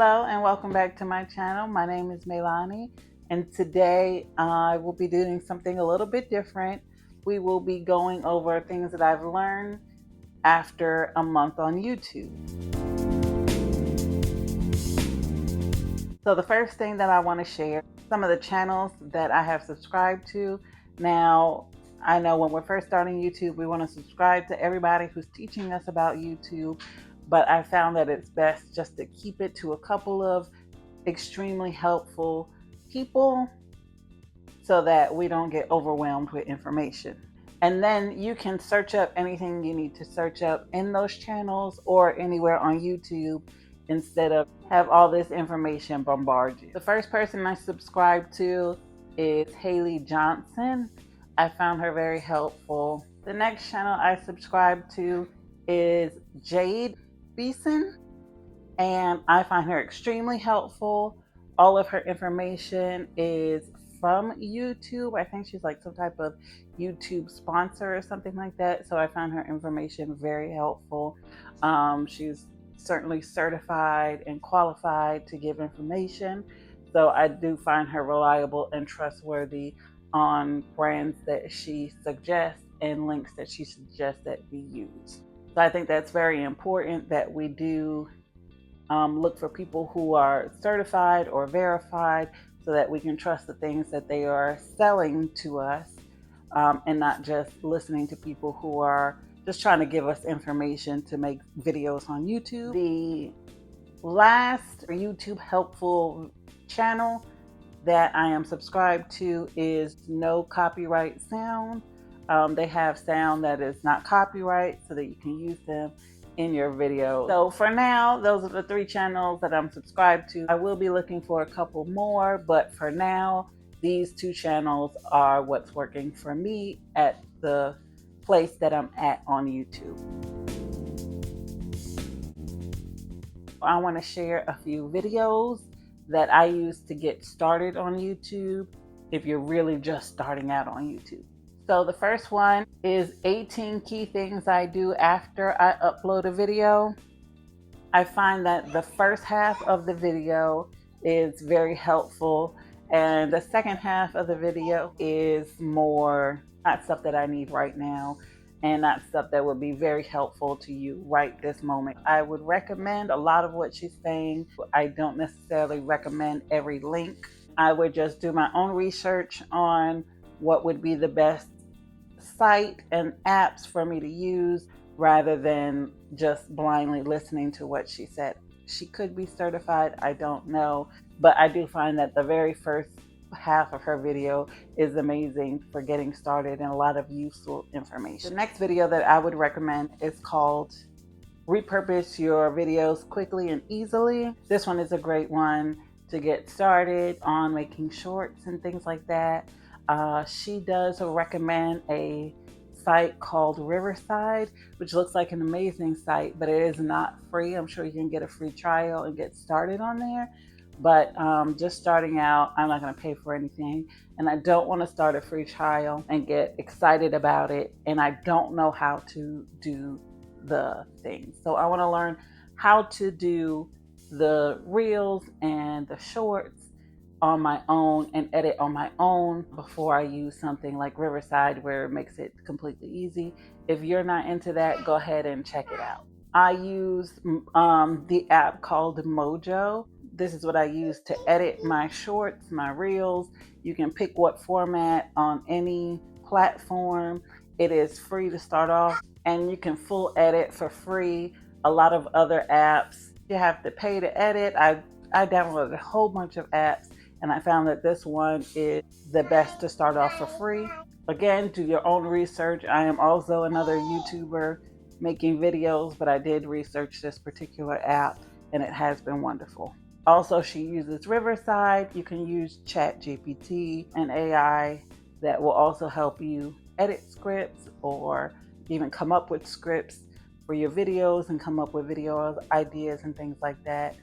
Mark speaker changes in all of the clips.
Speaker 1: Hello and welcome back to my channel. My name is Meilani, and today I will be doing something a little bit different. We will be going over things that I've learned after a month on YouTube. So the first thing that I want to share, some of the channels that I have subscribed to. Now, I know when we're first starting YouTube, we want to subscribe to everybody who's teaching us about YouTube, but I found that it's best just to keep it to a couple of extremely helpful people so that we don't get overwhelmed with information. And then you can search up anything you need to search up in those channels or anywhere on YouTube instead of have all this information bombard you. The first person I subscribe to is Haley Johnson. I found her very helpful. The next channel I subscribe to is Jade Beeson, and I find her extremely helpful. All of her information is from YouTube. I think she's like some type of YouTube sponsor or something like that. So I found her information very helpful. She's certainly certified and qualified to give information. So I do find her reliable and trustworthy on brands that she suggests and links that she suggests that we use. So I think that's very important that we do look for people who are certified or verified so that we can trust the things that they are selling to us, and not just listening to people who are just trying to give us information to make videos on YouTube. The last YouTube helpful channel that I am subscribed to is No Copyright Sound. They have sound that is not copyright so that you can use them in your video. So for now, those are the 3 channels that I'm subscribed to. I will be looking for a couple more, but for now, these 2 channels are what's working for me at the place that I'm at on YouTube. I want to share a few videos that I use to get started on YouTube if you're really just starting out on YouTube. So the first one is 18 key things I do after I upload a video. I find that the first half of the video is very helpful, and the second half of the video is more not stuff that I need right now and not stuff that would be very helpful to you right this moment. I would recommend a lot of what she's saying. I don't necessarily recommend every link. I would just do my own research on what would be the best site and apps for me to use rather than just blindly listening to what she said. She could be certified, I don't know, but I do find that the very first half of her video is amazing for getting started and a lot of useful information. The next video that I would recommend is called Repurpose Your Videos Quickly and Easily. This one is a great one to get started on making shorts and things like that. She does recommend a site called Riverside, which looks like an amazing site, but it is not free. I'm sure you can get a free trial and get started on there. But just starting out, I'm not going to pay for anything. And I don't want to start a free trial and get excited about it. And I don't know how to do the things. So I want to learn how to do the reels and the shorts on my own and edit on my own before I use something like Riverside where it makes it completely easy. If you're not into that, go ahead and check it out. I use the app called Mojo. This is what I use to edit my shorts, my reels. You can pick what format on any platform. It is free to start off, and you can full edit for free. A lot of other apps, you have to pay to edit. I downloaded a whole bunch of apps, and I found that this one is the best to start off for free. Again, do your own research. I am also another YouTuber making videos, but I did research this particular app and it has been wonderful. Also, she uses Riverside. You can use ChatGPT and AI that will also help you edit scripts or even come up with scripts for your videos and come up with video ideas and things like that.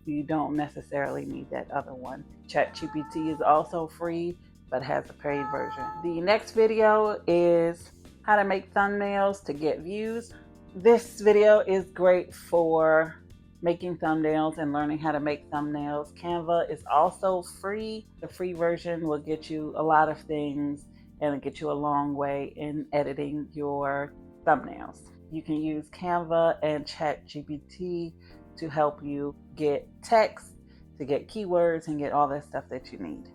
Speaker 1: You don't necessarily need that other one. ChatGPT is also free, but has a paid version. The next video is how to make thumbnails to get views. This video is great for making thumbnails and learning how to make thumbnails. Canva is also free. The free version will get you a lot of things and get you a long way in editing your thumbnails. You can use Canva and ChatGPT to help you get text, to get keywords, and get all that stuff that you need.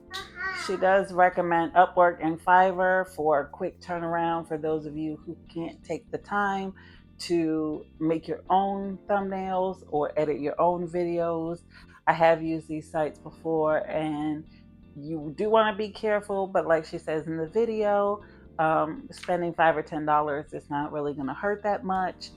Speaker 1: She does recommend Upwork and Fiverr for a quick turnaround for those of you who can't take the time to make your own thumbnails or edit your own videos. I have used these sites before, and you do want to be careful, but like she says in the video, spending $5 or $10 is not really going to hurt that much.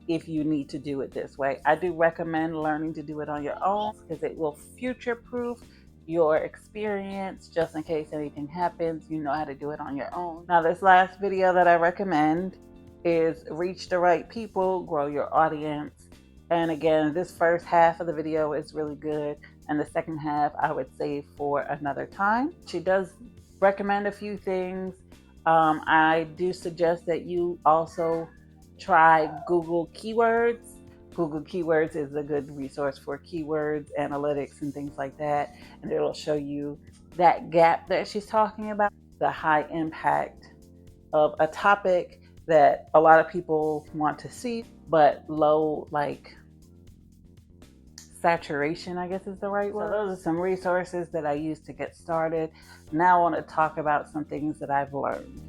Speaker 1: If you need to do it this way, I do recommend learning to do it on your own because it will future-proof your experience. Just in case anything happens, you know how to do it on your own. Now, this last video that I recommend is reach the right people, grow your audience. And again, this first half of the video is really good, and the second half I would save for another time. She does recommend a few things. I do suggest that you also try Google Keywords. Google Keywords is a good resource for keywords, analytics, and things like that. And it'll show you that gap that she's talking about, the high impact of a topic that a lot of people want to see, but low, like, saturation, I guess is the right word. So those are some resources that I use to get started. Now I want to talk about some things that I've learned.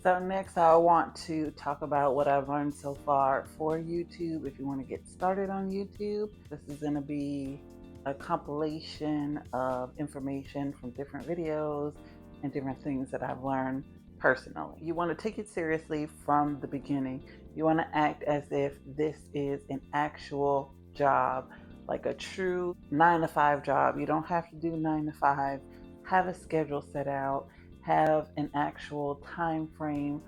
Speaker 1: So next I want to talk about what I've learned so far for YouTube. If you want to get started on YouTube, this is going to be a compilation of information from different videos and different things that I've learned personally. You want to take it seriously from the beginning. You want to act as if this is an actual job, like a true 9-to-5 job. You don't have to do 9 to 5. Have a schedule set out. Have an actual time frame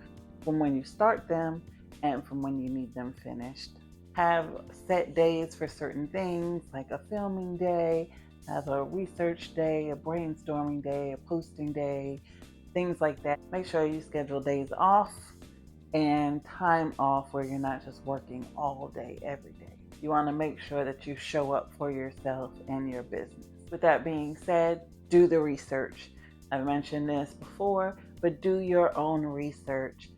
Speaker 1: from when you start them and from when you need them finished. Have set days for certain things, like a filming day, have a research day, a brainstorming day, a posting day, things like that. Make sure you schedule days off and time off where you're not just working all day, every day. You want to make sure that you show up for yourself and your business. With that being said, do the research. I've mentioned this before, but do your own research.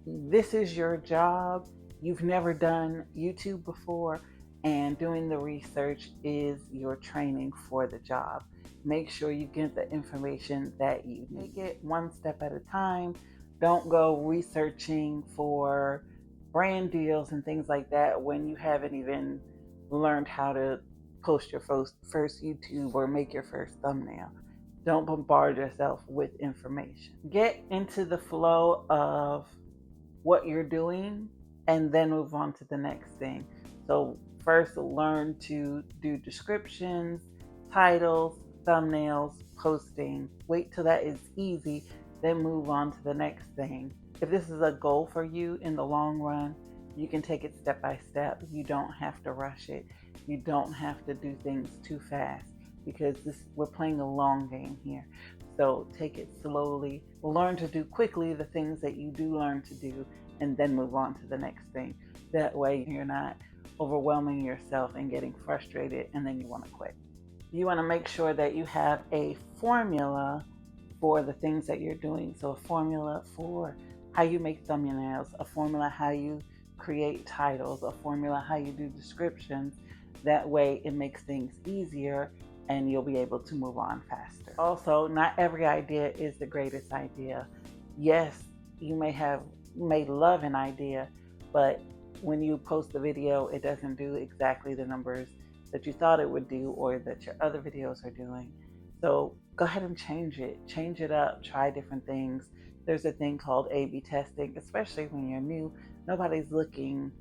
Speaker 1: This is your job. You've never done YouTube before, and doing the research is your training for the job. Make sure you get the information that you need. Take it one step at a time. Don't go researching for brand deals and things like that when you haven't even learned how to post your first YouTube or make your first thumbnail. Don't bombard yourself with information. Get into the flow of what you're doing and then move on to the next thing. So first, learn to do descriptions, titles, thumbnails, posting. Wait till that is easy, then move on to the next thing. If this is a goal for you in the long run, you can take it step by step. You don't have to rush it. You don't have to do things too fast, because we're playing a long game here. So take it slowly. Learn to do quickly the things that you do learn to do, and then move on to the next thing. That way you're not overwhelming yourself and getting frustrated and then you want to quit. You want to make sure that you have a formula for the things that you're doing. So a formula for how you make thumbnails, a formula how you create titles, a formula how you do descriptions. That way it makes things easier and you'll be able to move on faster. Also, not every idea is the greatest idea. Yes, you may love an idea, but when you post the video, it doesn't do exactly the numbers that you thought it would do or that your other videos are doing. So go ahead and change it up, try different things. There's a thing called A/B testing, especially when you're new. Nobody's looking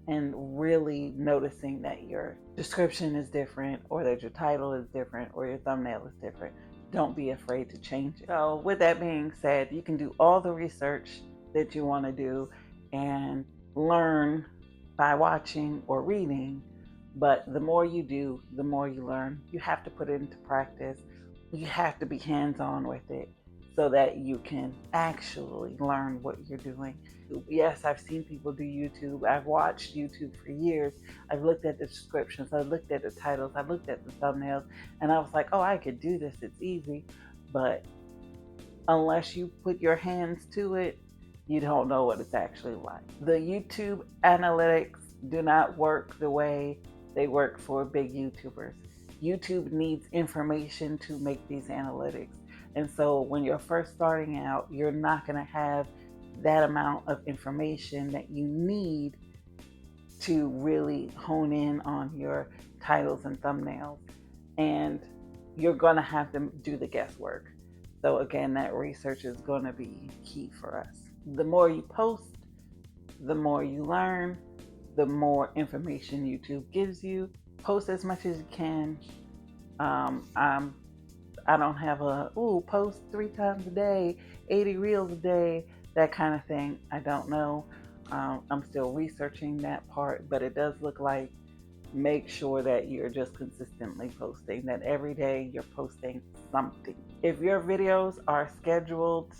Speaker 1: and really noticing that your description is different or that your title is different or your thumbnail is different. Don't be afraid to change it. So with that being said, you can do all the research that you want to do and learn by watching or reading, but the more you do, the more you learn. You have to put it into practice. You have to be hands-on with it. so that you can actually learn what you're doing. Yes, I've seen people do YouTube. I've watched YouTube for years. I've looked at the descriptions, I looked at the titles, I looked at the thumbnails, and I was like, oh, I could do this. It's easy. But unless you put your hands to it, you don't know what it's actually like. The YouTube analytics do not work the way they work for big YouTubers. YouTube needs information to make these analytics. And so when you're first starting out, you're not going to have that amount of information that you need to really hone in on your titles and thumbnails. And you're going to have to do the guesswork. So again, that research is going to be key for us. The more you post, the more you learn, the more information YouTube gives you. Post as much as you can. I don't have post 3 times a day, 80 reels a day, that kind of thing. I don't know. I'm still researching that part, but it does look like make sure that you're just consistently posting, that every day you're posting something. If your videos are scheduled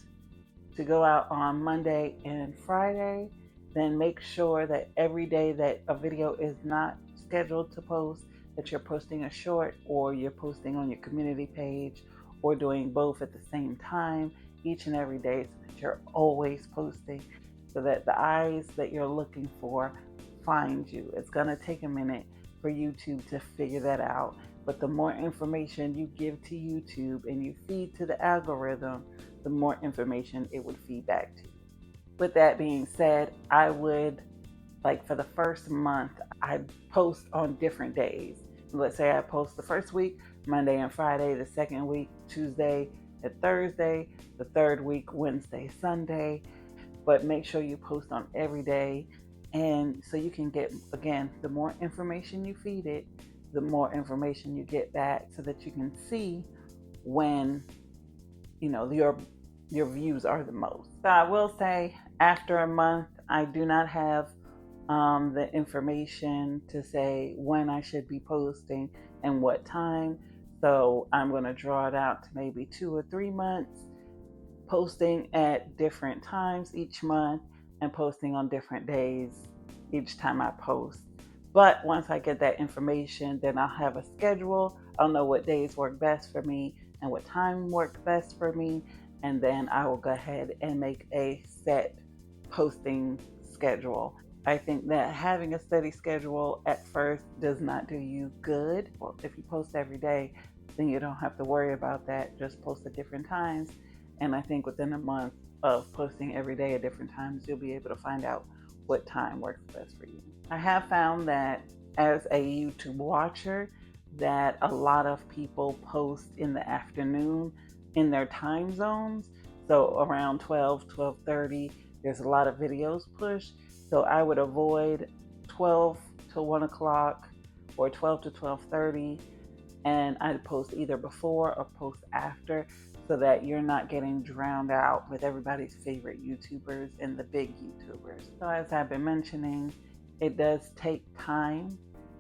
Speaker 1: to go out on Monday and Friday, then make sure that every day that a video is not scheduled to post, that you're posting a short, or you're posting on your community page, or doing both at the same time each and every day, so that you're always posting, so that the eyes that you're looking for find you. It's going to take a minute for YouTube to figure that out, but the more information you give to YouTube and you feed to the algorithm, the more information it would feed back to you. With that being said, I would, like, for the first month, I post on different days. Let's say I post the first week, Monday and Friday, the second week, Tuesday and Thursday, the third week, Wednesday, Sunday. But make sure you post on every day. And so you can get, again, the more information you feed it, the more information you get back, so that you can see when, your views are the most. So I will say, after a month, I do not have the information to say when I should be posting and what time. So I'm going to draw it out to maybe 2 or 3 months, posting at different times each month and posting on different days each time I post. But once I get that information, then I'll have a schedule. I'll know what days work best for me and what time works best for me. And then I will go ahead and make a set posting schedule. I think that having a steady schedule at first does not do you good. Well, if you post every day, then you don't have to worry about that. Just post at different times. And I think within a month of posting every day at different times, you'll be able to find out what time works best for you. I have found that as a YouTube watcher, that a lot of people post in the afternoon in their time zones. So around 12, 12:30, there's a lot of videos pushed. So I would avoid 12 to 1 o'clock or 12 to 12:30, and I'd post either before or post after, so that you're not getting drowned out with everybody's favorite YouTubers and the big YouTubers. So as I've been mentioning, it does take time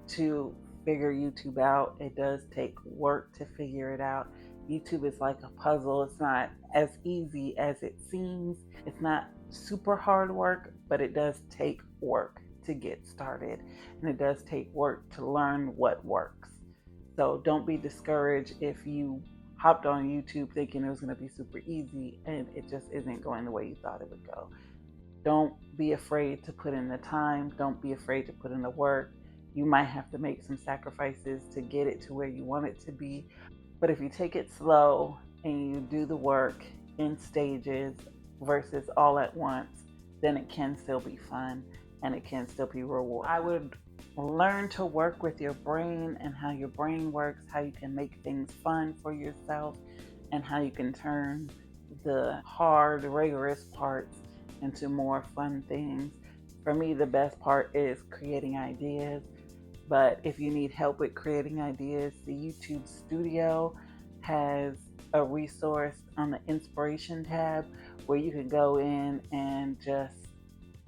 Speaker 1: to figure YouTube out. It does take work to figure it out. YouTube is like a puzzle. It's not as easy as it seems. It's not super hard work, but it does take work to get started. And it does take work to learn what works. So don't be discouraged if you hopped on YouTube thinking it was going to be super easy and it just isn't going the way you thought it would go. Don't be afraid to put in the time. Don't be afraid to put in the work. You might have to make some sacrifices to get it to where you want it to be. But if you take it slow and you do the work in stages versus all at once, then it can still be fun and it can still be rewarding. I would learn to work with your brain and how your brain works, how you can make things fun for yourself, and how you can turn the hard, rigorous parts into more fun things. For me, the best part is creating ideas. But if you need help with creating ideas, the YouTube Studio has a resource on the inspiration tab where you can go in and just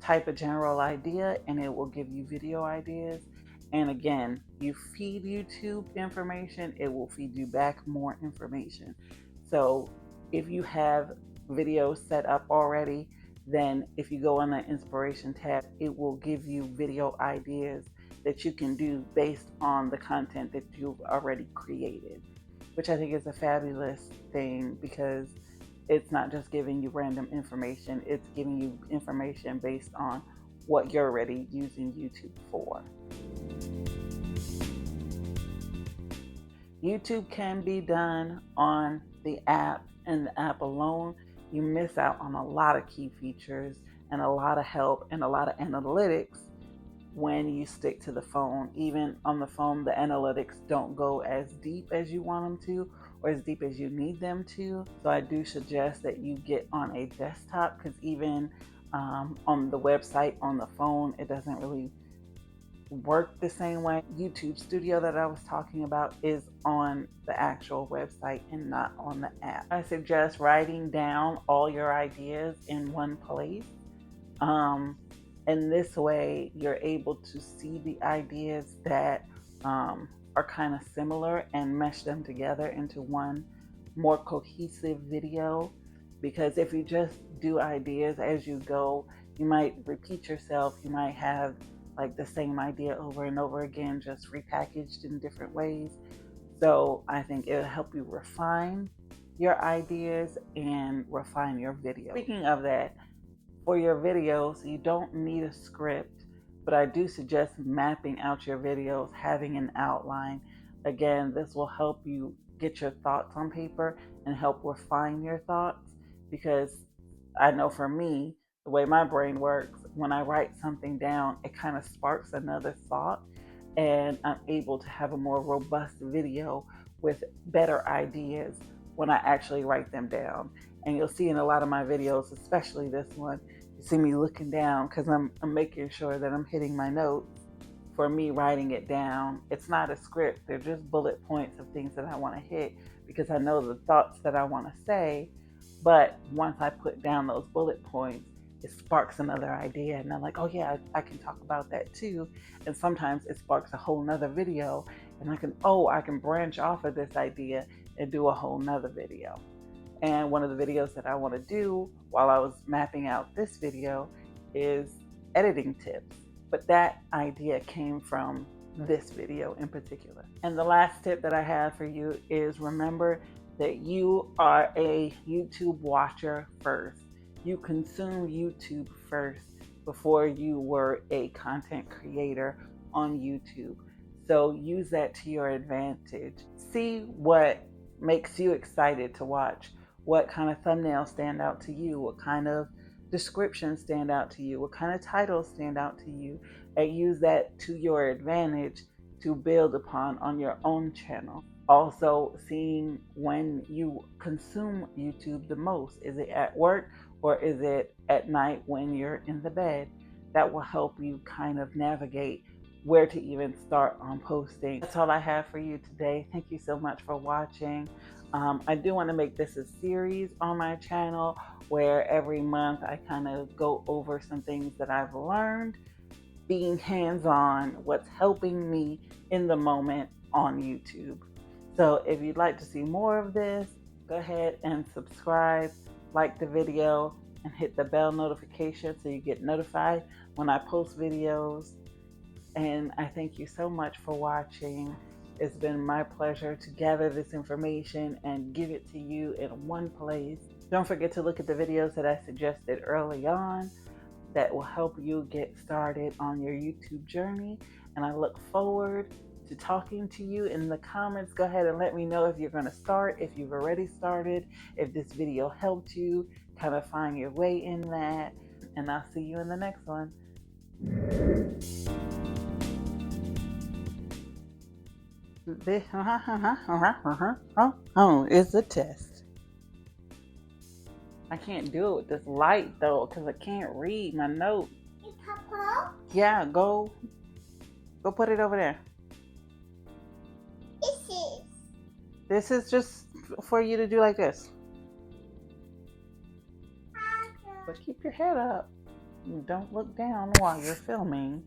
Speaker 1: type a general idea and it will give you video ideas. And again, you feed YouTube information, it will feed you back more information. So If you have videos set up already, then if you go on the inspiration tab, it will give you video ideas that you can do based on the content that you've already created, which I think is a fabulous thing because it's not just giving you random information, it's giving you information based on what you're already using YouTube for. YouTube can be done on the app, and the app alone, you miss out on a lot of key features and a lot of help and a lot of analytics when you stick to the phone. Even on the phone, the analytics don't go as deep as you want them to or as deep as you need them to. So I do suggest that you get on a desktop, because even on the website on the phone, it doesn't really work the same way. YouTube Studio that I was talking about is on the actual website and not on the app. I suggest writing down all your ideas in one place. And this way you're able to see the ideas that are kind of similar and mesh them together into one more cohesive video. Because if you just do ideas as you go, you might repeat yourself. You might have like the same idea over and over again, just repackaged in different ways. So I think it'll help you refine your ideas and refine your video. Speaking of that, for your videos, you don't need a script, but I do suggest mapping out your videos, having an outline. Again, this will help you get your thoughts on paper and help refine your thoughts, because I know for me, the way my brain works, when I write something down, it kind of sparks another thought, and I'm able to have a more robust video with better ideas when I actually write them down. And you'll see in a lot of my videos, especially this one, you see me looking down because I'm making sure that I'm hitting my notes. For me, writing it down, it's not a script. They're just bullet points of things that I want to hit, because I know the thoughts that I want to say. But once I put down those bullet points, it sparks another idea, and I'm like, oh yeah, I can talk about that too. And sometimes it sparks a whole nother video, and I can branch off of this idea and do a whole nother video. And one of the videos that I want to do while I was mapping out this video is editing tips. But that idea came from this video in particular. And the last tip that I have for you is, remember that you are a YouTube watcher first. You consume YouTube first before you were a content creator on YouTube. So use that to your advantage. See what makes you excited to watch. What kind of thumbnails stand out to you? What kind of descriptions stand out to you? What kind of titles stand out to you? And use that to your advantage to build upon on your own channel. Also, seeing when you consume YouTube the most. Is it at work or is it at night when you're in the bed? That will help you kind of navigate where to even start on posting. That's all I have for you today. Thank you so much for watching. I do want to make this a series on my channel where every month I kind of go over some things that I've learned being hands-on, what's helping me in the moment on YouTube. So if you'd like to see more of this, go ahead and subscribe, like the video, and hit the bell notification so you get notified when I post videos. And I thank you so much for watching. It's been my pleasure to gather this information and give it to you in one place. Don't forget to look at the videos that I suggested early on that will help you get started on your YouTube journey. And I look forward to talking to you in the comments. Go ahead and let me know if you're going to start, if you've already started, if this video helped you kind of find your way in that. And I'll see you in the next one. This is a test. I can't do it with this light though, because I can't read my note. Papa? Yeah, go put it over there. This is just for you to do like this. But keep your head up. Don't look down while you're filming.